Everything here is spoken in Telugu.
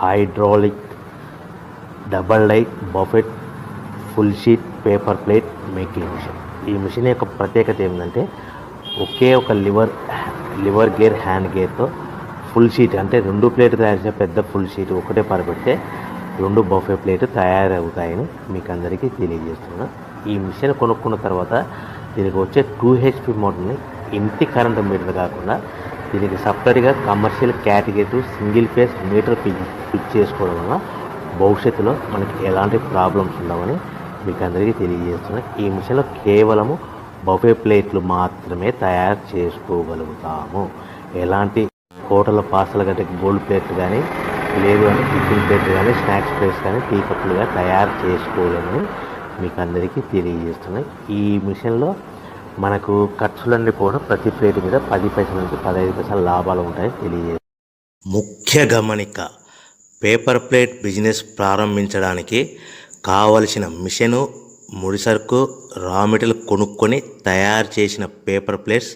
Hydraulic double die buffet full sheet paper plate making machine. ఈ మిషన్ యొక్క ప్రత్యేకత ఏంటంటే ఒకే ఒక లివర్ గేర్ హ్యాండ్ గేర్తో ఫుల్ షీట్ అంటే 2 ప్లేట్ తయారు చేసే పెద్ద ఫుల్ షీట్ ఒకటే పరబెడితే 2 బఫే ప్లేట్ తయారవుతాయని మీకు అందరికీ తెలియజేస్తున్నాను. ఈ మిషన్ కొనుక్కున్న తర్వాత దీనికి వచ్చే 2 HP మోటార్ని ఇంటి కరెంటు మీటర్ కాకుండా దీనికి సపరేట్గా commercial category single phase metre fix చేసుకోవడం వల్ల భవిష్యత్తులో మనకి ఎలాంటి ప్రాబ్లమ్స్ ఉండవని మీకు అందరికీ తెలియజేస్తున్నాను. ఈ మిషన్లో కేవలము బఫే ప్లేట్లు మాత్రమే తయారు చేసుకోగలుగుతాము. ఎలాంటి హోటల్ పార్సల్ గట్టే గోల్డ్ ప్లేట్లు కానీ లేదు అంటే టిఫిన్ ప్లేట్లు కానీ స్నాక్స్ ప్లేట్స్ కానీ టీ కప్పులుగా తయారు చేసుకోలేమని మీకు అందరికీ తెలియజేస్తున్నాయి. ఈ మిషన్లో మనకు ఖర్చులన్నీ కూడా ప్రతి ప్లేట్ మీద 10 పైసల నుంచి 15 పైసల లాభాలు ఉంటాయని తెలియజేస్తాయి. ముఖ్య గమనిక, పేపర్ ప్లేట్ బిజినెస్ ప్రారంభించడానికి కావలసిన మిషను, ముడిసరుకు, రా మెటీరియల్ కొనుక్కొని తయారు చేసిన పేపర్ ప్లేట్స్